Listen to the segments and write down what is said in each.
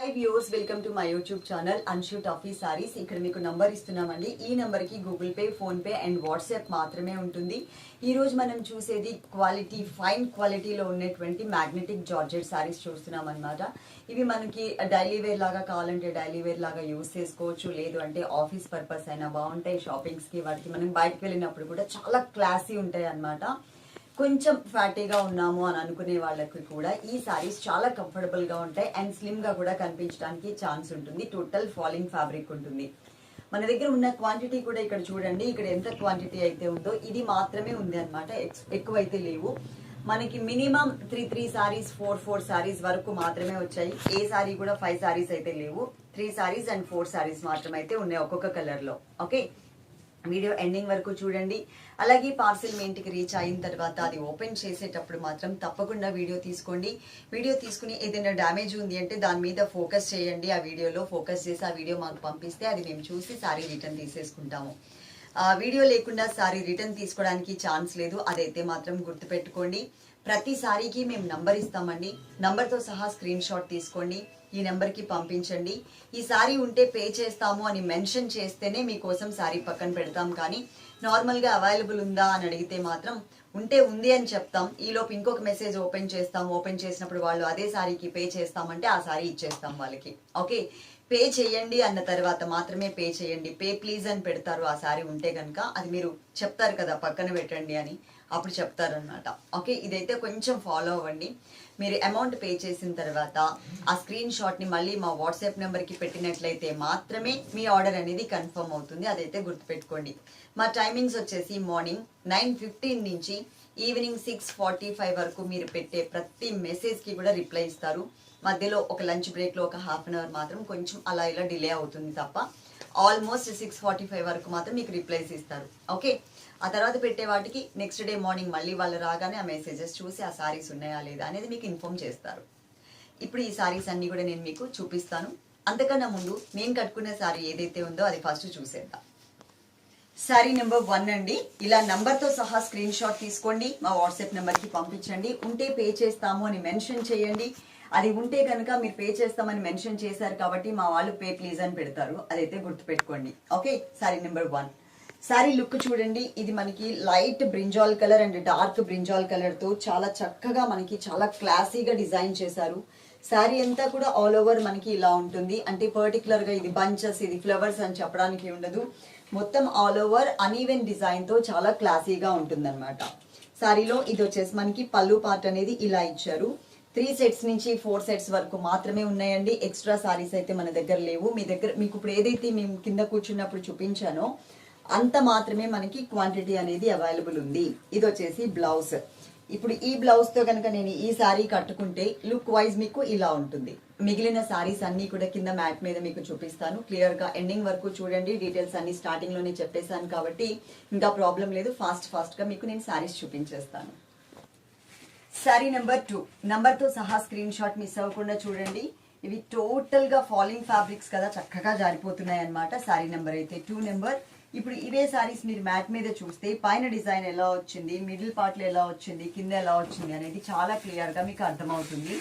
Hi viewers, welcome to my YouTube channel Anshu Tuffy saris. ఇక్కడ మీకు number ఇస్తున్నామండి. ఈ నంబర్ కి Google pay, phone pay and WhatsApp మాత్రమే ఉంటుంది. ఈ రోజు మనం చూసేది క్వాలిటీ, ఫైన్ క్వాలిటీలో ఉన్నటువంటి మ్యాగ్నెటిక్ జార్జెట్ సారీస్ చూస్తున్నాం అనమాట. ఇవి మనకి డైలీ వేర్ లాగా కావాలంటే డైలీ వేర్ లాగా యూస్ చేసుకోవచ్చు, లేదు అంటే ఆఫీస్ పర్పస్ అయినా బాగుంటాయి. షాపింగ్స్ కి వాటికి మనం బయటకు వెళ్ళినప్పుడు కూడా చాలా క్లాసీ ఉంటాయి అనమాట. కొంచెం ఫ్యాటీగా ఉన్నాము అని అనుకునే వాళ్ళకి కూడా ఈ సారీస్ చాలా కంఫర్టబుల్ గా ఉంటాయి అండ్ స్లిమ్ గా కూడా కనిపించడానికి ఛాన్స్ ఉంటుంది. టోటల్ ఫాలింగ్ ఫ్యాబ్రిక్ ఉంటుంది. మన దగ్గర ఉన్న క్వాంటిటీ కూడా ఇక్కడ చూడండి. ఇక్కడ ఎంత క్వాంటిటీ అయితే ఉందో ఇది మాత్రమే ఉంది అనమాట. ఎక్కువైతే లేవు. మనకి minimum three saris, four saris వరకు మాత్రమే వచ్చాయి. ఏ సారీ కూడా 5 సారీస్ అయితే లేవు. 3 సారీస్ అండ్ 4 సారీస్ మాత్రమే అయితే ఉన్నాయి ఒక్కొక్క కలర్ లో. ఓకే, వీడియో ఎండింగ్ వరకు చూడండి. అలాగే పార్సిల్ మీ ఇంటికి రీచ్ అయిన తర్వాత అది ఓపెన్ చేసేటప్పుడు మాత్రం తప్పకుండా వీడియో తీసుకోండి. వీడియో తీసుకుని ఏదైనా డ్యామేజ్ ఉంది అంటే దాని మీద ఫోకస్ చేయండి. ఆ వీడియోలో ఫోకస్ చేసి ఆ వీడియో మాకు పంపిస్తే అది మేము చూసి సారీ రిటర్న్ తీసేసుకుంటాము. వీడియో లేకుండా సారీ రిటర్న్ తీసుకోవడానికి ఛాన్స్ లేదు, అదైతే మాత్రం గుర్తుపెట్టుకోండి. ప్రతి సారీకి మేము నంబర్ ఇస్తామండి. నంబర్తో సహా స్క్రీన్ షాట్ తీసుకోండి, ఈ నెంబర్కి పంపించండి. ఈ సారీ ఉంటే పే చేస్తాము అని మెన్షన్ చేస్తేనే మీకోసం సారీ పక్కన పెడతాం. కానీ నార్మల్గా అవైలబుల్ ఉందా అని అడిగితే మాత్రం ఉంటే ఉంది అని చెప్తాం. ఈలోపు ఇంకొక మెసేజ్ ఓపెన్ చేస్తాం. ఓపెన్ చేసినప్పుడు వాళ్ళు అదే సారీకి పే చేస్తామంటే ఆ సారీ ఇచ్చేస్తాం వాళ్ళకి. ఓకే, పే చేయండి అన్న తర్వాత మాత్రమే పే చేయండి. పే ప్లీజ్ అని పెడతారు. ఆ సారీ ఉంటే కనుక అది మీరు చెప్తారు కదా పక్కన పెట్టండి అని, అప్పుడు చెప్తారు అనమాట. ఓకే, ఇదైతే కొంచెం ఫాలో అవ్వండి. మీరు అమౌంట్ పే చేసిన తర్వాత ఆ స్క్రీన్ షాట్ ని మళ్ళీ మా వాట్సాప్ నెంబర్ కి పెట్టినట్లయితే మాత్రమే మీ ఆర్డర్ అనేది కన్ఫర్మ్ అవుతుంది. అదైతే గుర్తుపెట్టుకోండి. మా టైమింగ్స్ వచ్చేసి మార్నింగ్ 9:15 నుంచి ఈవినింగ్ 6:45 వరకు మీరు పెట్టే ప్రతి మెసేజ్ కి కూడా రిప్లై ఇస్తారు. మధ్యలో ఒక లంచ్ బ్రేక్ లో ఒక హాఫ్ అన్ అవర్ మాత్రం కొంచెం అలా ఇలా డిలే అవుతుంది తప్ప ఆల్మోస్ట్ 6:45 వరకు మాత్రం మీకు రిప్లైస్ ఇస్తారు. ఓకే, ఆ తర్వాత పెట్టే వాటికి నెక్స్ట్ డే మార్నింగ్ మళ్ళీ వాళ్ళు రాగానే ఆ మెసేజెస్ చూసి ఆ సారీస్ ఉన్నాయా లేదా అనేది మీకు ఇన్ఫార్మ్ చేస్తారు. ఇప్పుడు ఈ సారీస్ అన్ని కూడా నేను మీకు చూపిస్తాను. అంతకన్నా ముందు నేను కట్టుకునే సారీ ఏదైతే ఉందో అది ఫస్ట్ చూసేద్దాం. సారీ నెంబర్ 1 అండి. ఇలా నంబర్ తో సహా స్క్రీన్ షాట్ తీసుకోండి, మా వాట్సాప్ నెంబర్ కి పంపించండి. ఉంటే పే చేస్తాము అని మెన్షన్ చేయండి. అది ఉంటే కనుక మీరు పే చేస్తామని మెన్షన్ చేశారు కాబట్టి మా వాళ్ళు పే ప్లీజ్ అని పెడతారు. అదైతే గుర్తుపెట్టుకోండి. Okay, sorry number 1. Sorry look చూడండి. ఇది మనకి light brinjal colour and dark brinjal colour తో చాలా చక్కగా మనకి చాలా క్లాసీగా డిజైన్ చేశారు. సారీ అంతా కూడా ఆల్ ఓవర్ మనకి ఇలా ఉంటుంది. అంటే పర్టికులర్ గా ఇది బంచెస్, ఇది ఫ్లవర్స్ అని చెప్పడానికి ఉండదు. మొత్తం ఆల్ ఓవర్ అన్ఈవెన్ డిజైన్ తో చాలా క్లాసీగా ఉంటుంది అనమాట. సారీలో ఇది వచ్చేసి మనకి పళ్ళు పార్ట్ అనేది ఇలా ఇచ్చారు. 3 సెట్స్ నుంచి 4 సెట్స్ వరకు మాత్రమే ఉన్నాయండి. ఎక్స్ట్రా సారీస్ అయితే మన దగ్గర లేవు. మీ దగ్గర మీకు ఇప్పుడు ఏదైతే మేము కింద కూర్చున్నప్పుడు చూపించానో అంత మాత్రమే మనకి క్వాంటిటీ అనేది అవైలబుల్ ఉంది. ఇది వచ్చేసి బ్లౌజ్. ఇప్పుడు ఈ బ్లౌజ్ తో కనుక నేను ఈ సారీ కట్టుకుంటే లుక్ వైజ్ మీకు ఇలా ఉంటుంది. మిగిలిన సారీస్ అన్ని కూడా కింద మ్యాట్ మీద మీకు చూపిస్తాను. క్లియర్ గా ఎండింగ్ వరకు చూడండి. డీటెయిల్స్ అన్ని స్టార్టింగ్ లోనే చెప్పేశాను కాబట్టి ఇంకా ప్రాబ్లం లేదు. ఫాస్ట్ గా మీకు నేను సారీస్ చూపించేస్తాను. సారీ నెంబర్ 2 నంబర్ తో సహా స్క్రీన్ షాట్ మిస్ అవ్వకుండా చూడండి. ఇవి టోటల్ గా ఫాలింగ్ ఫ్యాబ్రిక్స్ కదా, చక్కగా జారిపోతున్నాయి అనమాట. సారీ నెంబర్ అయితే 2 నెంబర్. ఇప్పుడు ఇవే సారీస్ మీరు మ్యాట్ మీద చూస్తే పైన డిజైన్ ఎలా వచ్చింది, మిడిల్ పార్ట్ లో ఎలా వచ్చింది, కింద ఎలా వచ్చింది అనేది చాలా క్లియర్ గా మీకు అర్థమవుతుంది.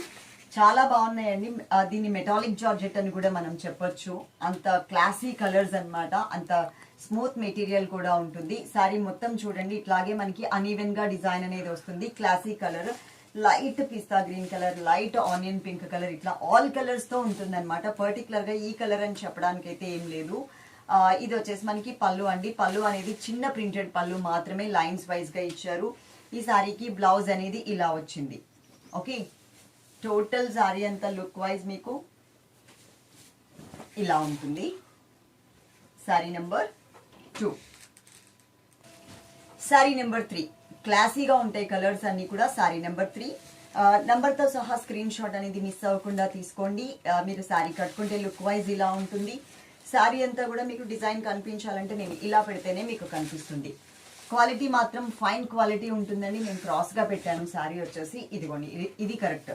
చాలా బాగున్నాయండి. దీన్ని మెటాలిక్ జార్జెట్ అని కూడా మనం చెప్పొచ్చు. అంత క్లాసీ కలర్స్ అన్నమాట. అంత స్మూత్ మెటీరియల్ కూడా ఉంటుంది. సారీ మొత్తం చూడండి. ఇట్లాగే మనకి అన్ఈవెన్ గా డిజైన్ అనేది వస్తుంది. Classy colour, light pista green colour, light onion pink colour, ఇట్లా ఆల్ కలర్స్ తో ఉంటుంది అనమాట. పర్టికులర్ గా ఈ కలర్ అని చెప్పడానికి అయితే ఏం లేదు. ఇది వచ్చేసి మనకి పళ్ళు అండి. పళ్ళు అనేది చిన్న ప్రింటెడ్ పళ్ళు మాత్రమే, లైన్స్ వైజ్ గా ఇచ్చారు. ఈ సారీకి బ్లౌజ్ అనేది ఇలా వచ్చింది. ఓకే, టోటల్ సారీ అంతా లుక్ వైజ్ మీకు ఇలా ఉంటుంది. Sorry number 2. సారీ నెంబర్ 3 క్లాసీగా ఉంటాయి కలర్స్ అన్ని కూడా. సారీ నెంబర్ 3 నంబర్ తో సహా స్క్రీన్ షాట్ అనేది మిస్ అవ్వకుండా తీసుకోండి. మీరు సారీ కట్టుకుంటే లుక్ వైజ్ ఇలా ఉంటుంది. సారీ అంతా కూడా మీకు డిజైన్ కనిపించాలంటే నేను ఇలా పెడితేనే మీకు కనిపిస్తుంది. క్వాలిటీ మాత్రం ఫైన్ క్వాలిటీ ఉంటుందండి. నేను క్రాస్ గా పెట్టాను. సారీ వచ్చేసి ఇదిగోండి, ఇది కరెక్ట్.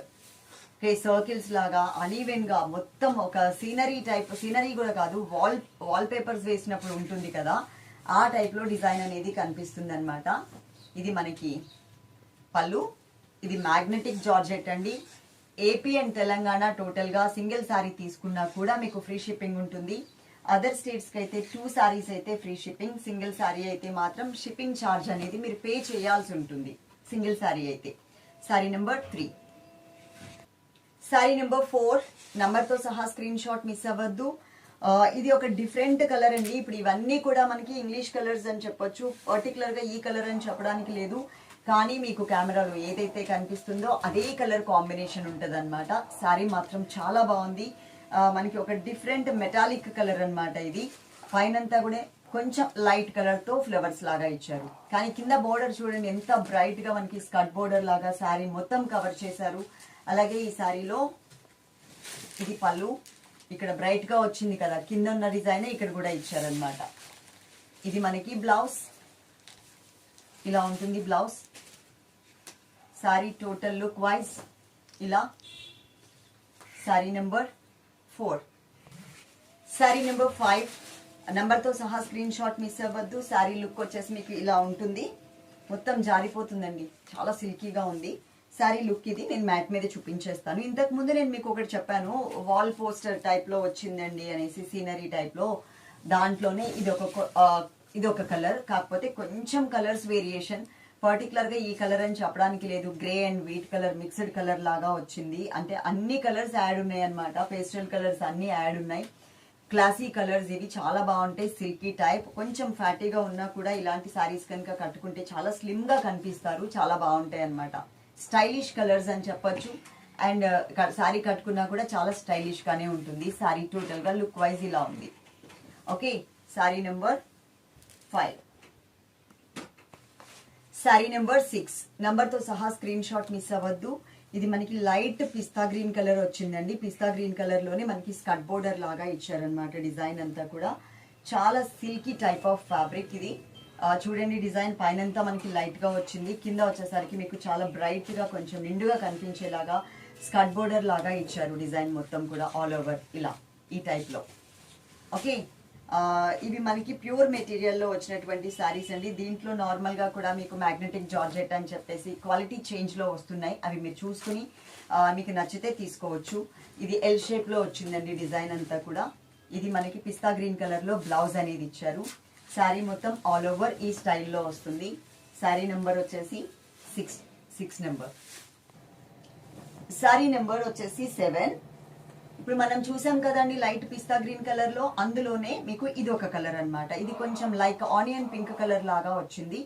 ఓకే, సర్కిల్స్ లాగా అన్ఈవెన్ గా మొత్తం ఒక సీనరీ టైప్, సీనరీ కూడా కాదు, వాల్ పేపర్స్ వేసినప్పుడు ఉంటుంది కదా, ఆ టైప్ లో డిజైన్ అనేది కనిపిస్తుంది అనమాట. ఇది మనకి పళ్ళు. ఇది మ్యాగ్నెటిక్ జార్జెట్ అండి. ఏపీ అండ్ తెలంగాణ టోటల్ గా సింగిల్ సారీ తీసుకున్నా కూడా మీకు ఫ్రీ షిప్పింగ్ ఉంటుంది. అదర్ స్టేట్స్ కి అయితే 2 సారీస్ అయితే ఫ్రీ షిప్పింగ్, సింగిల్ సారీ అయితే మాత్రం షిప్పింగ్ ఛార్జ్ అనేది మీరు పే చేయాల్సి ఉంటుంది సింగిల్ సారీ అయితే. Sorry number 3. Sorry number 4 number తో సహా స్క్రీన్ షాట్ మిస్ అవ్వద్దు. ఇది ఒక డిఫరెంట్ కలర్ అండి. ఇప్పుడు ఇవన్నీ కూడా మనకి ఇంగ్లీష్ కలర్స్ అని చెప్పొచ్చు, పర్టికులర్ గా ఈ కలర్ అని చెప్పడానికి లేదు, కానీ మీకు కెమెరాలో ఏదైతే కనిపిస్తుందో అదే కలర్ కాంబినేషన్ ఉంటుంది అనమాట. సారీ మాత్రం చాలా బాగుంది. మనకి ఒక డిఫరెంట్ మెటాలిక్ కలర్ అన్నమాట. ఇది పైనంతా కూడా కొంచెం లైట్ కలర్ తో ఫ్లవర్స్ లాగా ఇచ్చారు, కానీ కింద బోర్డర్ చూడండి ఎంత బ్రైట్ గా మనకి స్కర్ట్ బోర్డర్ లాగా సారీ మొత్తం కవర్ చేశారు. అలాగే ఈ సారీలో ఇది పళ్ళు, ఇక్కడ బ్రైట్ గా వచ్చింది కదా, కింద ఉన్న డిజైన్ ఇక్కడ కూడా ఇచ్చారనమాట. ఇది మనకి బ్లౌజ్, ఇలా ఉంటుంది blouse. Sari total look wise ఇలా. Sari number 4. Sari number 5 number తో సహా స్క్రీన్ షాట్ మిస్ అవ్వద్దు. సారీ లుక్ వచ్చేసి మీకు ఇలా ఉంటుంది, మొత్తం జారిపోతుందండి, చాలా సిల్కీగా ఉంది సారీ లుక్. ఇది నేను మ్యాట్ మీద చూపించేస్తాను. ఇంతకు ముందు నేను మీకు ఒకటి చెప్పాను, వాల్ పోస్టర్ టైప్ లో వచ్చిందండి అనేసి, సీనరీ టైప్ లో. దాంట్లోనే ఇది ఒక కలర్, కాకపోతే కొంచెం కలర్స్ వేరియేషన్. పర్టికులర్ గా ఈ కలర్ అని చెప్పడానికి లేదు, grey and wheat colour mixed colour లాగా వచ్చింది. అంటే అన్ని కలర్స్ యాడ్ ఉన్నాయి అనమాట, పేస్టల్ కలర్స్ అన్ని యాడ్ ఉన్నాయి. క్లాసీ కలర్స్ ఇవి, చాలా బాగుంటాయి. సిల్కీ టైప్, కొంచెం ఫ్యాటీగా ఉన్నా కూడా ఇలాంటి సారీస్ కనుక కట్టుకుంటే చాలా స్లిమ్ గా కనిపిస్తారు, చాలా బాగుంటాయి అనమాట. స్టైలిష్ కలర్స్ అని చెప్పొచ్చు. అండ్ సారీ కట్టుకున్నా కూడా చాలా స్టైలిష్ గానే ఉంటుంది. సారీ టోటల్ గా లుక్ వైజ్ ఇలా ఉంది. Okay, sorry number 5. Sorry number 6 number తో సహా స్క్రీన్ షాట్ మిస్ అవ్వద్దు. ఇది మనకి లైట్ పిస్తా గ్రీన్ కలర్ వచ్చిందండి. పిస్తా గ్రీన్ కలర్ లోనే మనకి స్కర్ట్ బోర్డర్ లాగా ఇచ్చారనమాట. డిజైన్ అంతా కూడా చాలా సిల్కీ టైప్ ఆఫ్ ఫ్యాబ్రిక్ ఇది. చూడండి డిజైన్ పైనంతా మనకి లైట్ గా వచ్చింది, కింద వచ్చేసరికి మీకు చాలా బ్రైట్ గా కొంచెం నిండుగా కనిపించేలాగా స్కర్ట్ బోర్డర్ లాగా ఇచ్చారు. డిజైన్ మొత్తం కూడా ఆల్ ఓవర్ ఇలా ఈ టైప్ లో. ఓకే, ఇవి మనకి ప్యూర్ మెటీరియల్ లో వచ్చినటువంటి సారీస్ అండి. దీంట్లో నార్మల్ గా కూడా మీకు మ్యాగ్నెటిక్ జార్జెట్ అని చెప్పేసి క్వాలిటీ చేంజ్ లో వస్తున్నాయి, అవి మీరు చూసుకుని మీకు నచ్చితే తీసుకోవచ్చు. ఇది ఎల్ షేప్ లో వచ్చిందండి డిజైన్ అంతా కూడా. ఇది మనకి పిస్తా గ్రీన్ కలర్ లో బ్లౌజ్ అనేది ఇచ్చారు. శారీ మొత్తం ఆల్ ఓవర్ ఈ స్టైల్లో వస్తుంది. శారీ నెంబర్ వచ్చేసి 6 నెంబర్. శారీ నెంబర్ వచ్చేసి 7. ఇప్పుడు మనం చూసాం కదండి లైట్ పిస్తా గ్రీన్ కలర్ లో, అందులోనే మీకు ఇది ఒక కలర్ అన్నమాట. ఇది కొంచెం లైక్ ఆనియన్ పింక్ కలర్ లాగా వచ్చింది.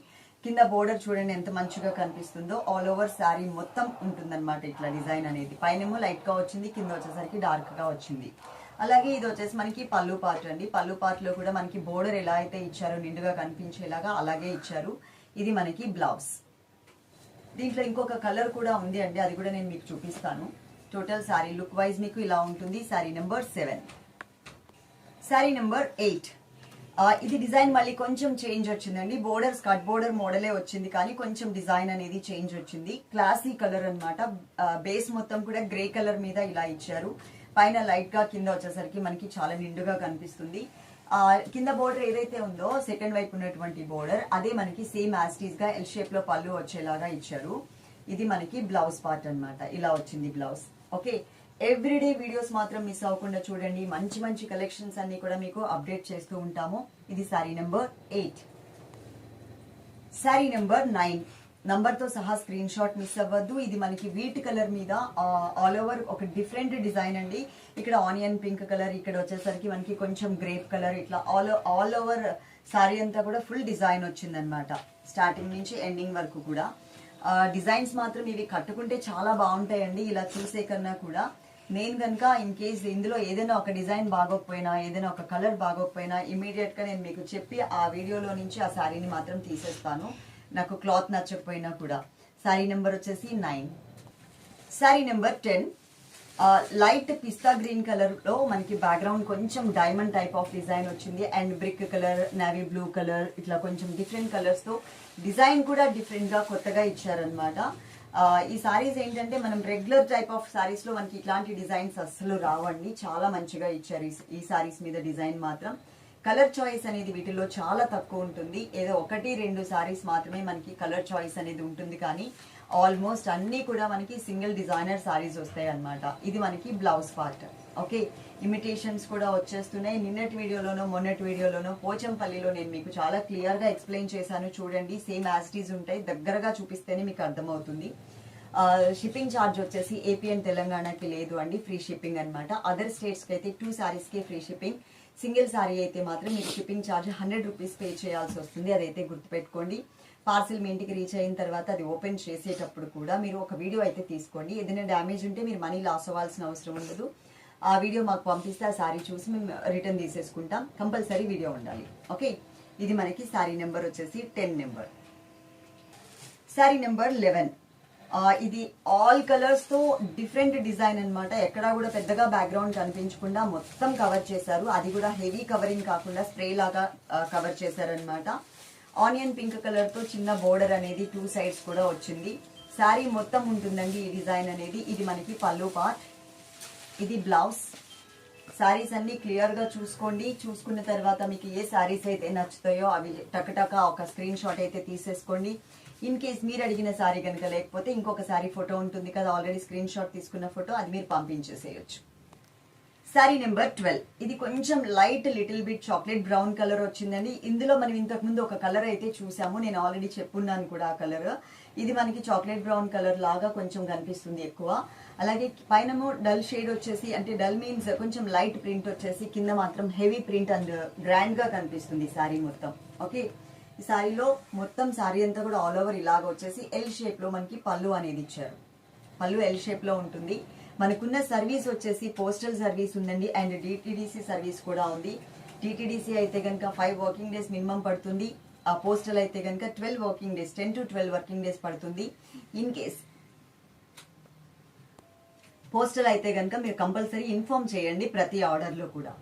కింద బోర్డర్ చూడండి ఎంత మంచిగా కనిపిస్తుందో. ఆల్ ఓవర్ శారీ మొత్తం ఉంటుందన్నమాట ఇట్లా డిజైన్ అనేది. పైనేమో లైట్ గా వచ్చింది, కింద వచ్చేసరికి డార్క్ గా వచ్చింది. అలాగే ఇది వచ్చేసి మనకి పళ్ళు పార్ట్ అండి. పళ్ళు పార్ట్ లో కూడా మనకి బోర్డర్ ఎలా అయితే ఇచ్చారో నిండుగా కనిపించేలాగా అలాగే ఇచ్చారు. ఇది మనకి బ్లౌజ్. దీంట్లో ఇంకొక కలర్ కూడా ఉంది అండి, అది కూడా నేను మీకు చూపిస్తాను. టోటల్ శారీ లుక్ వైజ్ మీకు ఇలా ఉంటుంది. శారీ నెంబర్ 7. శారీ నెంబర్ 8. ఇది డిజైన్ మళ్ళీ కొంచెం చేంజ్ వచ్చిందండి. బోర్డర్ స్కర్ట్ బోర్డర్ మోడలే వచ్చింది, కానీ కొంచెం డిజైన్ అనేది చేంజ్ వచ్చింది. క్లాసీ కలర్ అన్నమాట. బేస్ మొత్తం కూడా గ్రే కలర్ మీద ఇలా ఇచ్చారు. పైన లైట్ గా, కింద వచ్చేసరికి మనకి చాలా నిండుగా కనిపిస్తుంది. కింద బోర్డర్ ఏదైతే ఉందో సెకండ్ వైపు ఉన్నటువంటి బోర్డర్, అదే మనకి సేమ్ యాస్టీస్ గా ఎల్ షేప్ లో పళ్ళు వచ్చేలాగా ఇచ్చారు. ఇది మనకి బ్లౌజ్ పార్ట్ అన్నమాట. ఇలా వచ్చింది బ్లౌజ్. ఓకే, ఎవ్రీడే వీడియోస్ మాత్రం మిస్ అవ్వకుండా చూడండి. మంచి మంచి కలెక్షన్స్ అన్ని కూడా మీకు అప్డేట్ చేస్తూ ఉంటాము. ఇది sari number 8. Sari number 9 number తో సహా స్క్రీన్ షాట్ మిస్ అవ్వద్దు. ఇది మనకి వీట్ కలర్ మీద ఆల్ ఓవర్ ఒక డిఫరెంట్ డిజైన్ అండి. ఇక్కడ ఆనియన్ పింక్ కలర్, ఇక్కడ వచ్చేసరికి మనకి కొంచెం గ్రేప్ కలర్, ఇట్లా ఆల్ ఓవర్ శారీ అంతా కూడా ఫుల్ డిజైన్ వచ్చిందనమాట. స్టార్టింగ్ నుంచి ఎండింగ్ వరకు కూడా డిజైన్స్ మాత్రం ఇవి కట్టుకుంటే చాలా బాగుంటాయండి. ఇలా చూసే కన్నా కూడా నేను కనుక ఇన్ కేస్ ఇందులో ఏదైనా ఒక డిజైన్ బాగోకపోయినా, ఏదైనా ఒక కలర్ బాగోకపోయినా ఇమీడియట్ గా నేను మీకు చెప్పి ఆ వీడియోలో నుంచి ఆ శారీని మాత్రం తీసేస్తాను, నాకు క్లాత్ నచ్చకపోయినా కూడా. శారీ నెంబర్ వచ్చేసి 9. Sari number 10. Light pista green colour లో మనకి బ్యాక్గ్రౌండ్ కొంచెం డైమండ్ టైప్ ఆఫ్ డిజైన్ వచ్చింది. And brick colour, navy blue colour, ఇట్లా కొంచెం డిఫరెంట్ కలర్స్ తో డిజైన్ కూడా డిఫరెంట్ గా కొత్తగా ఇచ్చారనమాట. ఈ సారీస్ ఏంటంటే మనం రెగ్యులర్ టైప్ ఆఫ్ సారీస్ లో మనకి ఇట్లాంటి డిజైన్స్ అస్సలు రావండి. చాలా మంచిగా ఇచ్చారు ఈ సారీస్ మీద డిజైన్ మాత్రం. కలర్ చాయిస్ అనేది వీటిలో చాలా తక్కువ ఉంటుంది. ఏదో 1-2 సారీస్ మాత్రమే మనకి కలర్ చాయిస్ అనేది ఉంటుంది, కానీ ఆల్మోస్ట్ అన్నీ కూడా మనకి సింగిల్ డిజైనర్ సారీస్ వస్తాయి అన్నమాట. ఇది మనకి బ్లౌజ్ పార్ట్. ఓకే, ఇమిటేషన్స్ కూడా వచ్చేస్తున్నాయి. నిన్నటి వీడియోలోనో మొన్నటి వీడియోలోనో పోచంపల్లిలో నేను మీకు చాలా క్లియర్గా ఎక్స్ప్లెయిన్ చేశాను, చూడండి. సేమ్ యాజిటీస్ ఉంటాయి, దగ్గరగా చూపిస్తేనే మీకు అర్థమవుతుంది. షిప్పింగ్ ఛార్జ్ వచ్చేసి ఏపీ అండ్ తెలంగాణకి లేదు అండి, ఫ్రీ షిప్పింగ్ అనమాట. అదర్ స్టేట్స్కి అయితే 2 సారీస్కి ఫ్రీ షిప్పింగ్. సింగిల్ సారీ అయితే మాత్రం మీకు షిప్పింగ్ ఛార్జ్ 100 రూపీస్ పే చేయాల్సి వస్తుంది, అదైతే గుర్తుపెట్టుకోండి. పార్సిల్ మీ ఇంటికి రీచ్ అయిన తర్వాత అది ఓపెన్ చేసేటప్పుడు కూడా మీరు ఒక వీడియో అయితే తీసుకోండి. ఏదైనా డ్యామేజ్ ఉంటే మీరు మనీ లాస్ అవ్వాల్సిన అవసరం ఉండదు. ఆ వీడియో మాకు పంపిస్తే ఆ సారీ చూసి మేము రిటర్న్ తీసేసుకుంటాం. కంపల్సరీ వీడియో ఉండాలి. ఓకే, ఇది మనకి సారీ నెంబర్ వచ్చేసి 10 నెంబర్. Sorry number 11. ఇది ఆల్ కలర్స్ తో డిఫరెంట్ డిజైన్ అన్నమాట. ఎక్కడా కూడా పెద్దగా బ్యాక్గ్రౌండ్ కనిపించకుండా మొత్తం కవర్ చేశారు. అది కూడా హెవీ కవరింగ్ కాకుండా స్ప్రే లాగా కవర్ చేశారనమాట. ఆనియన్ పింక్ కలర్ తో చిన్న బోర్డర్ అనేది 2 సైడ్స్ కూడా వచ్చింది. శారీ మొత్తం ఉంటుందండి ఈ డిజైన్ అనేది. ఇది మనకి పళ్ళు పార్ట్, ఇది బ్లౌజ్. శారీస్ అన్ని క్లియర్ గా చూసుకోండి. చూసుకున్న తర్వాత మీకు ఏ శారీస్ అయితే నచ్చుతాయో అవి టకటక ఒక స్క్రీన్ షాట్ అయితే తీసేసుకోండి. ఇన్ కేస్ మీరు అడిగిన శారీ కనుక లేకపోతే ఇంకొక శారీ ఫోటో ఉంటుంది కదా, ఆల్రెడీ స్క్రీన్ షాట్ తీసుకున్న ఫోటో, అది మీరు పంపించేసేయచ్చు. శారీ నెంబర్ 12. ఇది కొంచెం light little bit chocolate brown colour వచ్చిందండి. ఇందులో మనం ఇంతకు ముందు ఒక కలర్ అయితే చూసాము, నేను ఆల్రెడీ చెప్పున్నాను కూడా ఆ కలర్. ఇది మనకి చాక్లెట్ బ్రౌన్ కలర్ లాగా కొంచెం కనిపిస్తుంది ఎక్కువ. అలాగే పైనమో డల్ షేడ్ వచ్చేసి, అంటే డల్ మీన్స్ కొంచెం లైట్ ప్రింట్ వచ్చేసి, కింద మాత్రం హెవీ ప్రింట్ అండ్ గ్రాండ్ గా కనిపిస్తుంది శారీ మొత్తం. ఓకే, ఈ శారీలో మొత్తం శారీ అంతా కూడా ఆల్ ఓవర్ ఇలాగ వచ్చేసి ఎల్ షేప్ లో మనకి పళ్ళు అనేది ఇచ్చారు. పళ్ళు ఎల్ షేప్ లో ఉంటుంది. మనకున్న సర్వీస్ వచ్చేసి పోస్టల్ సర్వీస్ ఉందండి అండ్ డిటిడిసి సర్వీస్ కూడా ఉంది. డిటిడిసి అయితే కనుక 5 వర్కింగ్ డేస్ మినిమం పడుతుంది. ఆ పోస్టల్ అయితే కనుక 12 working days, 10 to 12 working days పడుతుంది. ఇన్ కేస్ పోస్టల్ అయితే కనుక మీరు కంపల్సరీ ఇన్ఫార్మ్ చేయండి ప్రతి ఆర్డర్ లో కూడా.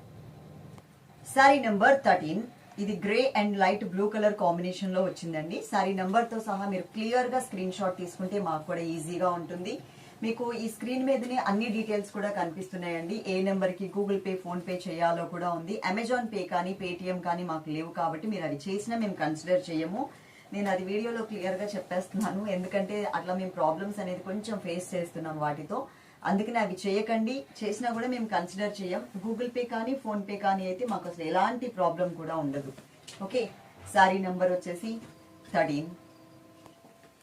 Sorry number 13. ఇది grey and light blue colour combination లో వచ్చిందండి. సారీ నెంబర్ తో సహా మీరు క్లియర్ గా స్క్రీన్ షాట్ తీసుకుంటే మాకు కూడా ఈజీగా ఉంటుంది. మీకు ఈ స్క్రీన్ మీదనే అన్ని డీటెయిల్స్ కూడా కనిపిస్తున్నాయండి. ఏ నెంబర్ కి గూగుల్ పే, ఫోన్ పే చేయాలో కూడా ఉంది. అమెజాన్ పే కానీ పేటిఎం కానీ మాకు లేవు కాబట్టి మీరు అది చేసినా మేము కన్సిడర్ చేయము. నేను అది వీడియోలో క్లియర్ గా చెప్పేస్తున్నాను, ఎందుకంటే అట్లా మేము ప్రాబ్లమ్స్ అనేది కొంచెం ఫేస్ చేస్తున్నాం వాటితో. అందుకని అవి చేయకండి, చేసినా కూడా మేము కన్సిడర్ చేయం. గూగుల్ పే కానీ ఫోన్ పే కానీ అయితే మాకు అసలు ఎలాంటి ప్రాబ్లం కూడా ఉండదు. ఓకే, సారీ నెంబర్ వచ్చేసి 13.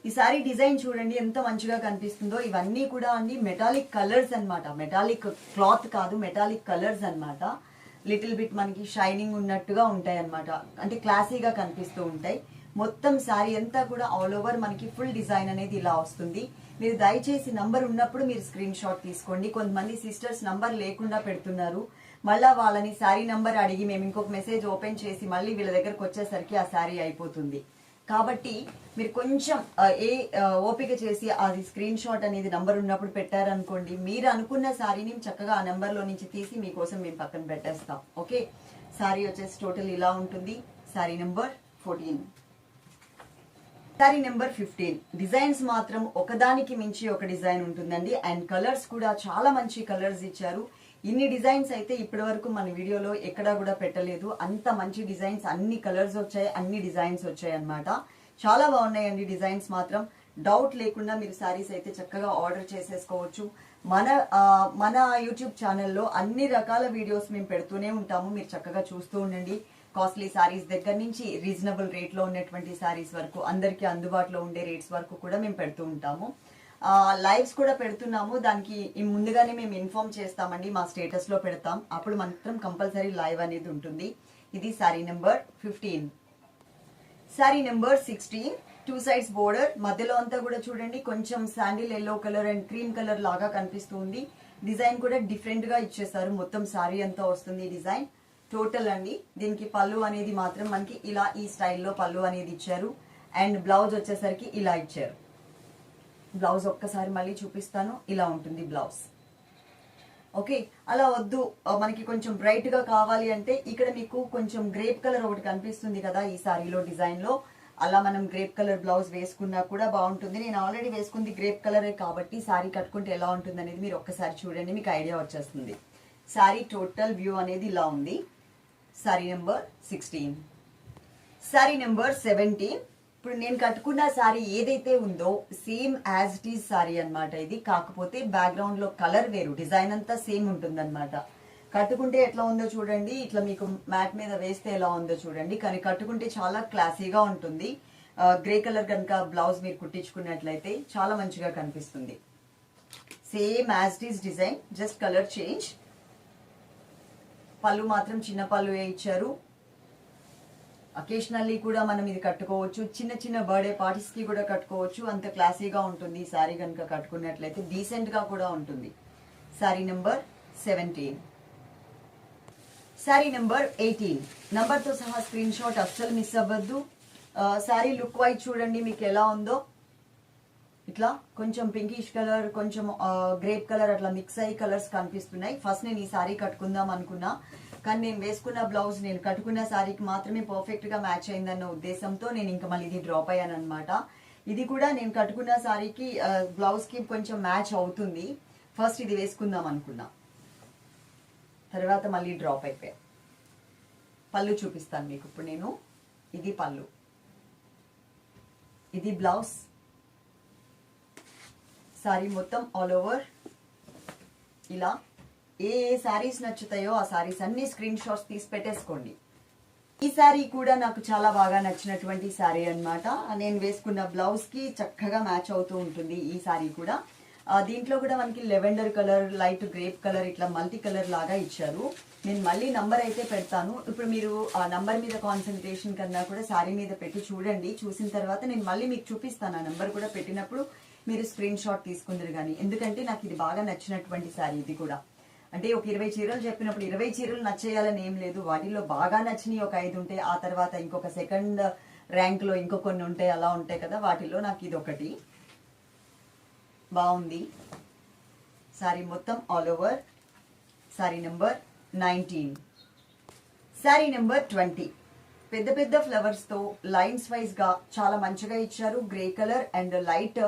ఈ సారీ డిజైన్ చూడండి ఎంత మంచిగా కనిపిస్తుందో. ఇవన్నీ కూడా అండి మెటాలిక్ కలర్స్ అన్నమాట. మెటాలిక్ క్లాత్ కాదు, మెటాలిక్ కలర్స్ అన్నమాట. లిటిల్ బిట్ మనకి షైనింగ్ ఉన్నట్టుగా ఉంటాయి అన్నమాట, అంటే క్లాసీగా కనిపిస్తూ ఉంటాయి. మొత్తం శారీ అంతా కూడా ఆల్ ఓవర్ మనకి ఫుల్ డిజైన్ అనేది ఇలా వస్తుంది. మీరు దయచేసి నంబర్ ఉన్నప్పుడు మీరు స్క్రీన్ షాట్ తీసుకోండి. కొంతమంది సిస్టర్స్ నంబర్ లేకుండా పెడుతున్నారు. మళ్ళా వాళ్ళని శారీ నంబర్ అడిగి మేము ఇంకొక మెసేజ్ ఓపెన్ చేసి మళ్ళీ వీళ్ళ దగ్గరకు వచ్చేసరికి ఆ శారీ అయిపోతుంది. కాబట్టి మీరు కొంచెం ఓపిక చేసి అది స్క్రీన్ షాట్ అనేది నంబర్ ఉన్నప్పుడు పెట్టారనుకోండి, మీరు అనుకున్న శారీని చక్కగా ఆ నెంబర్ లో నుంచి తీసి మీకోసం మేము పక్కన పెట్టేస్తాం. ఓకే, శారీ వచ్చేసి టోటల్ ఇలా ఉంటుంది. Sari number 14. Sorry number 15. Designs మాత్రం ఒకదానికి మించి ఒక డిజైన్ ఉంటుందండి అండ్ కలర్స్ కూడా చాలా మంచి కలర్స్ ఇచ్చారు. ఇన్ని డిజైన్స్ అయితే ఇప్పటి వరకు మన వీడియోలో ఎక్కడా కూడా పెట్టలేదు. అంత మంచి డిజైన్స్, అన్ని కలర్స్ వచ్చాయి, అన్ని డిజైన్స్ వచ్చాయి అన్నమాట. చాలా బాగున్నాయండి డిజైన్స్ మాత్రం. డౌట్ లేకుండా మీరు సారీస్ అయితే చక్కగా ఆర్డర్ చేసేసుకోవచ్చు. మన యూట్యూబ్ ఛానల్లో అన్ని రకాల వీడియోస్ మేము పెడుతూనే ఉంటాము, మీరు చక్కగా చూస్తూ ఉండండి. కాస్ట్లీ సారీస్ దగ్గర నుంచి రీజనబుల్ రేట్లో ఉన్నటువంటి సారీస్ వరకు, అందరికీ అందుబాటులో ఉండే రేట్స్ వరకు కూడా మేము పెడుతూ ఉంటాము. లైవ్స్ కూడా పెడుతున్నాము, దానికి ముందుగానే మేము ఇన్ఫార్మ్ చేస్తామండి, మా స్టేటస్ లో పెడతాం, అప్పుడు మాత్రం కంపల్సరీ లైవ్ అనేది ఉంటుంది. ఇది sorry number 15. Sorry number 16. 2 sides border, మధ్యలో అంతా కూడా చూడండి కొంచెం sandal yellow colour and cream colour లాగా కనిపిస్తుంది. డిజైన్ కూడా డిఫరెంట్ గా ఇచ్చేసారు. మొత్తం సారీ అంతా వస్తుంది డిజైన్ టోటల్ అండి. దీనికి పళ్ళు అనేది మాత్రం మనకి ఇలా ఈ స్టైల్లో పళ్ళు అనేది ఇచ్చారు అండ్ బ్లౌజ్ వచ్చేసరికి ఇలా ఇచ్చారు. బ్లౌజ్ ఒక్కసారి మళ్ళీ చూపిస్తాను, ఇలా ఉంటుంది బ్లౌజ్. ఓకే, అలా వద్దు మనకి కొంచెం బ్రైట్ గా కావాలి అంటే ఇక్కడ మీకు కొంచెం గ్రేప్ కలర్ ఒకటి కనిపిస్తుంది కదా ఈ సారీలో డిజైన్ లో, అలా మనం గ్రేప్ కలర్ బ్లౌజ్ వేసుకున్నా కూడా బాగుంటుంది. నేను ఆల్రెడీ వేసుకుంది గ్రేప్ కలరే కాబట్టి సారీ కట్టుకుంటే ఎలా ఉంటుంది అనేది మీరు ఒక్కసారి చూడండి, మీకు ఐడియా వచ్చేస్తుంది. సారీ టోటల్ వ్యూ అనేది ఇలా ఉంది. Sorry number 16. Sorry number 17. ఇప్పుడు నేను కట్టుకున్న సారీ ఏదైతే ఉందో same as it is sorry అన్నమాట ఇది. కాకపోతే బ్యాక్గ్రౌండ్ లో కలర్ వేరు, డిజైన్ అంతా సేమ్ ఉంటుందన్నమాట. కట్టుకుంటే ఎట్లా ఉందో చూడండి, ఇట్లా మీకు మ్యాట్ మీద వేస్తే ఎలా ఉందో చూడండి. కానీ కట్టుకుంటే చాలా క్లాసీగా ఉంటుంది. గ్రే కలర్ కనుక బ్లౌజ్ మీరు కుట్టించుకున్నట్లయితే చాలా మంచిగా కనిపిస్తుంది. Same as it is design, just colour change. పళ్ళు మాత్రం చిన్న పళ్ళు ఇచ్చారు. అకేషనల్లీ కూడా మనం ఇది కట్టుకోవచ్చు, చిన్న చిన్న బర్త్డే పార్టీస్ కి కూడా కట్టుకోవచ్చు. అంత క్లాసీగా ఉంటుంది ఈ సారీ కనుక కట్టుకున్నట్లయితే, డీసెంట్ గా కూడా ఉంటుంది. Sorry number 17. Sorry number 18. Number తో సహా స్క్రీన్ షాట్ అస్సలు మిస్ అవ్వద్దు. సారీ లుక్ వైజ్ చూడండి మీకు ఎలా ఉందో. ఇట్లా కొంచెం పింకిష్ కలర్, కొంచెం గ్రేప్ కలర్ అట్లా మిక్స్ అయ్యి కలర్స్ కనిపిస్తున్నాయి. ఫస్ట్ నేను ఈ సారీ కట్టుకుందాం అనుకున్నా, కానీ నేను వేసుకున్న బ్లౌజ్ నేను కట్టుకున్న సారీకి మాత్రమే పర్ఫెక్ట్ గా మ్యాచ్ అయిందన్న ఉద్దేశంతో నేను ఇంకా మళ్ళీ ఇది డ్రాప్ అయ్యాను అనమాట. ఇది కూడా నేను కట్టుకున్న సారీకి బ్లౌజ్ కి కొంచెం మ్యాచ్ అవుతుంది. ఫస్ట్ ఇది వేసుకుందాం అనుకున్నా, తర్వాత మళ్ళీ డ్రాప్ అయిపోయా. పళ్ళు చూపిస్తాను మీకు ఇప్పుడు నేను. ఇది పళ్ళు, ఇది బ్లౌజ్. సారీ మొత్తం ఆల్ ఓవర్ ఇలా. ఏ సారీస్ నచ్చుతాయో ఆ సారీస్ అన్ని స్క్రీన్ షాట్స్ తీసి పెట్టేసుకోండి. ఈ సారీ కూడా నాకు చాలా బాగా నచ్చినటువంటి సారీ అన్నమాట. నేను వేసుకున్న బ్లౌజ్ కి చక్కగా మ్యాచ్ అవుతూ ఉంటుంది ఈ సారీ కూడా. దీంట్లో కూడా మనకి lavender colour, light grape colour, ఇట్లా మల్టీ కలర్ లాగా ఇచ్చారు. నేను మళ్ళీ నంబర్ అయితే పెడతాను. ఇప్పుడు మీరు ఆ నంబర్ మీద కాన్సన్ట్రేషన్ కన్నా కూడా సారీ మీద పెట్టి చూడండి. చూసిన తర్వాత నేను మళ్ళీ మీకు చూపిస్తాను. ఆ నంబర్ కూడా పెట్టినప్పుడు మీరు స్క్రీన్ షాట్ తీసుకుందరు కానీ, ఎందుకంటే నాకు ఇది బాగా నచ్చినటువంటి సారీ. ఇది కూడా అంటే ఒక 20 చీరలు చెప్పినప్పుడు 20 చీరలు నచ్చేయాలని ఏం లేదు. వాటిలో బాగా నచ్చినవి ఒక 5 ఉంటాయి, ఆ తర్వాత ఇంకొక సెకండ్ ర్యాంక్ లో ఇంకో కొన్ని ఉంటాయి, అలా ఉంటాయి కదా. వాటిలో నాకు ఇది ఒకటి బాగుంది. సారీ మొత్తం all over. Sorry number 19. Sorry number 20. పెద్ద పెద్ద ఫ్లవర్స్ తో లైన్స్ వైజ్ గా చాలా మంచిగా ఇచ్చారు. Grey colour and light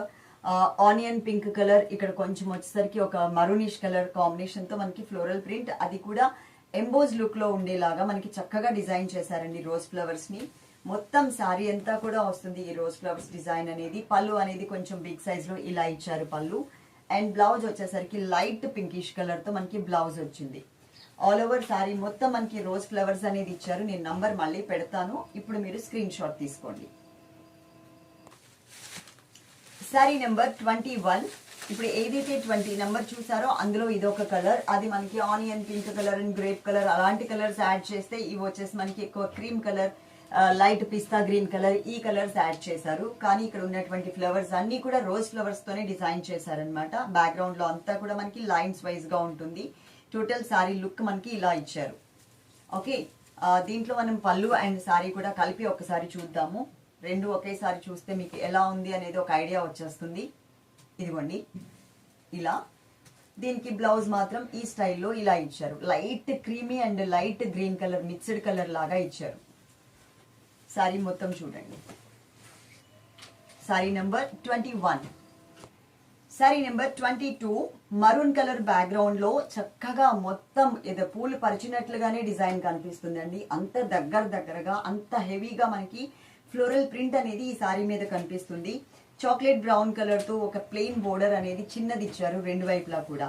onion pink colour, ఇక్కడ కొంచెం వచ్చేసరికి ఒక మరూనిష్ కలర్ కాంబినేషన్ తో మనకి ఫ్లోరల్ ప్రింట్, అది కూడా ఎంబోజ్ లుక్ లో ఉండేలాగా మనకి చక్కగా డిజైన్ చేశారండి రోజ్ ఫ్లవర్స్ ని. మొత్తం సారీ అంతా కూడా వస్తుంది ఈ రోజ్ ఫ్లవర్స్ డిజైన్ అనేది. పళ్ళు అనేది కొంచెం బిగ్ సైజ్ లో ఇలా ఇచ్చారు పళ్ళు. అండ్ బ్లౌజ్ వచ్చేసరికి లైట్ పింకిష్ కలర్ తో మనకి బ్లౌజ్ వచ్చింది. ఆల్ ఓవర్ సారీ మొత్తం మనకి రోజ్ ఫ్లవర్స్ అనేది ఇచ్చారు. నేను నంబర్ మళ్ళీ పెడతాను, ఇప్పుడు మీరు స్క్రీన్ షాట్ తీసుకోండి. Sorry number 21. ఇప్పుడు ఏదైతే 20 నెంబర్ చూసారో అందులో ఇదొక కలర్, అది మనకి onion pink colour and grape colour అలాంటి కలర్స్ యాడ్ చేస్తే ఇవి వచ్చేసి మనకి ఎక్కువ cream colour, light pista green colour, ఈ కలర్స్ యాడ్ చేశారు. కానీ ఇక్కడ ఉన్నటువంటి ఫ్లవర్స్ అన్ని కూడా రోజ్ ఫ్లవర్స్ తోనే డిజైన్ చేశారనమాట. బ్యాక్గ్రౌండ్ లో అంతా కూడా మనకి లైన్స్ వైజ్ గా ఉంటుంది. టోటల్ సారీ లుక్ మనకి ఇలా ఇచ్చారు. ఓకే, దీంట్లో మనం పళ్ళు అండ్ సారీ కూడా కలిపి ఒకసారి చూద్దాము. రెండు ఒకేసారి చూస్తే మీకు ఎలా ఉంది అనేది ఒక ఐడియా వచ్చేస్తుంది. ఇదిగోండి ఇలా. దీనికి బ్లౌజ్ మాత్రం ఈ స్టైల్లో ఇలా ఇచ్చారు. Light creamy and light green colour mixed colour లాగా ఇచ్చారు. సారీ మొత్తం చూడండి. Sorry number 21. Sorry number 22. Maroon colour background లో చక్కగా మొత్తం ఏదో పూలు పరిచినట్లుగానే డిజైన్ కనిపిస్తుందండి. అంత దగ్గరగా అంత హెవీగా మనకి ఫ్లోరల్ ప్రింట్ అనేది ఈ సారీ మీద కనిపిస్తుంది. చాక్లెట్ బ్రౌన్ కలర్ తో ఒక ప్లెయిన్ బోర్డర్ అనేది చిన్నది ఇచ్చారు రెండు వైపులా కూడా.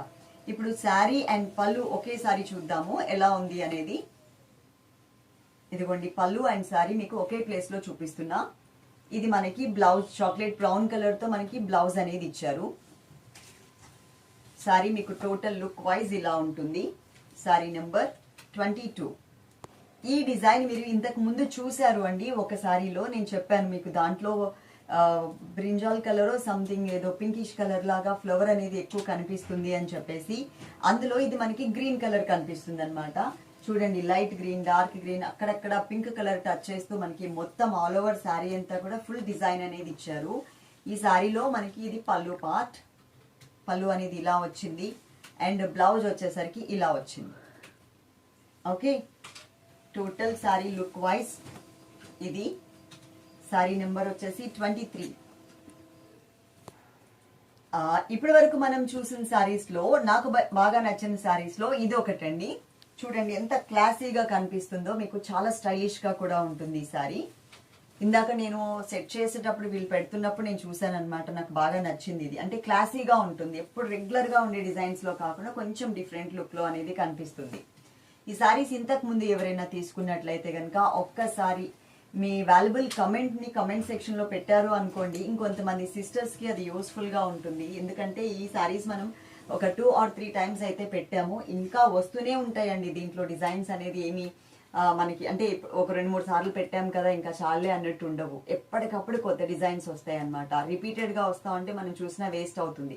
ఇప్పుడు సారీ అండ్ పళ్ళు ఒకేసారి చూద్దాము ఎలా ఉంది అనేది. ఇదిగోండి పళ్ళు అండ్ సారీ మీకు ఒకే ప్లేస్ లో చూపిస్తున్నా. ఇది మనకి బ్లౌజ్ చాక్లెట్ బ్రౌన్ కలర్ తో మనకి బ్లౌజ్ అనేది ఇచ్చారు. సారీ మీకు టోటల్ లుక్ వైజ్ ఇలా ఉంటుంది. Sorry number 22. ఈ డిజైన్ మీరు ఇంతకు ముందు చూసారు అండి ఒక సారీలో. నేను చెప్పాను మీకు దాంట్లో బ్రింజాల్ కలర్ సంథింగ్ ఏదో పింకిష్ కలర్ లాగా ఫ్లవర్ అనేది ఎక్కువ కనిపిస్తుంది అని చెప్పేసి, అందులో ఇది మనకి గ్రీన్ కలర్ కనిపిస్తుంది అనమాట. చూడండి లైట్ గ్రీన్, డార్క్ గ్రీన్, అక్కడక్కడ పింక్ కలర్ టచ్ చేస్తూ మనకి మొత్తం ఆల్ ఓవర్ శారీ అంతా కూడా ఫుల్ డిజైన్ అనేది ఇచ్చారు. ఈ శారీలో మనకి ఇది పళ్ళు పార్ట్. పళ్ళు అనేది ఇలా వచ్చింది అండ్ బ్లౌజ్ వచ్చేసరికి ఇలా వచ్చింది. Okay, total sari look wise ఇది. శారీ నెంబర్ వచ్చేసి 23. ఇప్పటి వరకు మనం చూసిన శారీస్ లో నాకు బాగా నచ్చిన శారీస్ లో ఇది ఒకటండి. చూడండి ఎంత క్లాసీగా కనిపిస్తుందో, మీకు చాలా స్టైలిష్ గా కూడా ఉంటుంది ఈ శారీ. ఇందాక నేను సెట్ చేసేటప్పుడు వీళ్ళు పెడుతున్నప్పుడు నేను చూసాను అనమాట. నాకు బాగా నచ్చింది ఇది. అంటే క్లాసీగా ఉంటుంది, ఎప్పుడు రెగ్యులర్ గా ఉండే డిజైన్స్ లో కాకుండా కొంచెం డిఫరెంట్ లుక్ లో అనేది కనిపిస్తుంది. ఈ సారీస్ ఇంతకు ముందు ఎవరైనా తీసుకున్నట్లయితే కనుక ఒక్కసారి మీ వాల్యుబుల్ కమెంట్ ని కమెంట్ సెక్షన్ లో పెట్టారు అనుకోండి, ఇంకొంతమంది సిస్టర్స్ కి అది యూస్ఫుల్ గా ఉంటుంది. ఎందుకంటే ఈ సారీస్ మనం ఒక 2 or 3 టైమ్స్ అయితే పెట్టాము, ఇంకా వస్తూనే ఉంటాయండి. దీంట్లో డిజైన్స్ అనేది ఏమి మనకి అంటే ఒక 2-3 సార్లు పెట్టాం కదా ఇంకా చాలే అన్నట్టు ఉండవు. ఎప్పటికప్పుడు కొత్త డిజైన్స్ వస్తాయి అనమాట. రిపీటెడ్ గా వస్తా ఉంటే మనం చూసినా వేస్ట్ అవుతుంది.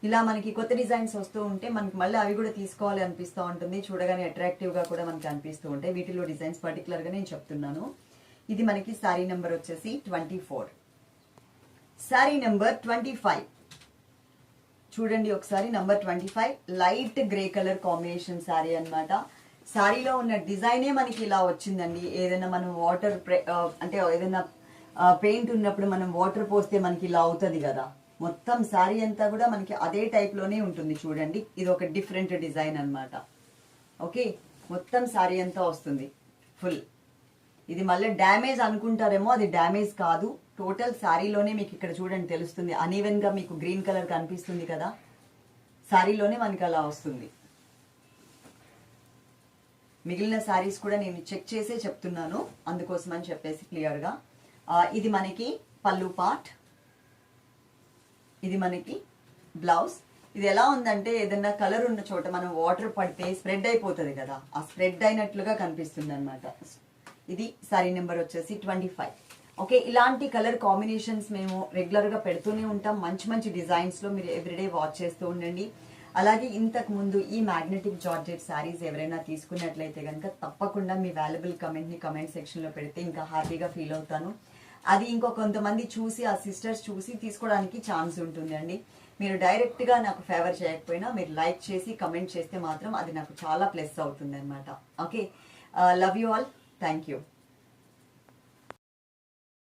ఇలా మనకి కొత్త డిజైన్స్ వస్తూ ఉంటే మనకి మళ్ళీ అవి కూడా తీసుకోవాలి అనిపిస్తూ ఉంటుంది, చూడగానే అట్రాక్టివ్ గా కూడా మనకి అనిపిస్తూ ఉంటాయి. వీటిలో డిజైన్స్ పర్టికులర్ గా నేను చెప్తున్నాను. ఇది మనకి శారీ నెంబర్ వచ్చేసి 24. శారీ నెంబర్ 25 చూడండి ఒకసారి. Number 25 light grey colour combination sari అన్నమాట. శారీలో ఉన్న డిజైనే మనకి ఇలా వచ్చిందండి. ఏదైనా మనం వాటర్ అంటే ఏదైనా పెయింట్ ఉన్నప్పుడు మనం వాటర్ పోస్తే మనకి ఇలా అవుతుంది కదా, మొత్తం శారీ అంతా కూడా మనకి అదే టైప్ లోనే ఉంటుంది. చూడండి ఇది ఒక డిఫరెంట్ డిజైన్ అన్నమాట. ఓకే, మొత్తం శారీ అంతా వస్తుంది ఫుల్. ఇది మళ్ళీ డ్యామేజ్ అనుకుంటారేమో, అది డ్యామేజ్ కాదు. టోటల్ శారీలోనే మీకు ఇక్కడ చూడండి తెలుస్తుంది. అన్ఈవెన్ గా మీకు గ్రీన్ కలర్ కనిపిస్తుంది కదా, శారీలోనే మనకి అలా వస్తుంది. మిగిలిన శారీస్ కూడా నేను చెక్ చేసే చెప్తున్నాను, అందుకోసం అని చెప్పేసి క్లియర్ గా. ఇది మనకి పళ్ళు పార్ట్, ఇది మనకి బ్లౌజ్. ఇది ఎలా ఉందంటే ఏదన్నా కలర్ ఉన్న చోట మనం వాటర్ పడితే స్ప్రెడ్ అయిపోతుంది కదా, ఆ స్ప్రెడ్ అయినట్లుగా కనిపిస్తుంది అనమాట. ఇది సారీ నెంబర్ వచ్చేసి 25. ఓకే, ఇలాంటి కలర్ కాంబినేషన్స్ మేము రెగ్యులర్ గా పెడుతూనే ఉంటాం. మంచి మంచి డిజైన్స్ లో మీరు ఎవ్రీడే వాచ్ చేస్తూ ఉండండి. అలాగే ఇంతకు ముందు ఈ మ్యాగ్నెటిక్ జార్జెట్ శారీస్ ఎవరైనా తీసుకున్నట్లయితే కనుక తప్పకుండా మీ వాల్యుబుల్ కమెంట్ ని కమెంట్ సెక్షన్ లో పెడితే ఇంకా హ్యాపీగా ఫీల్ అవుతాను. అది ఇంకో కొంతమంది చూసి ఆ సిస్టర్స్ చూసి తీసుకోవడానికి ఛాన్స్ ఉంటుంది అండి. మీరు డైరెక్ట్ గా నాకు ఫేవర్ చేయకపోయినా మీరు లైక్ చేసి కమెంట్ చేస్తే మాత్రం అది నాకు చాలా ప్లస్ అవుతుంది అనమాట. Okay, love you all, thank you.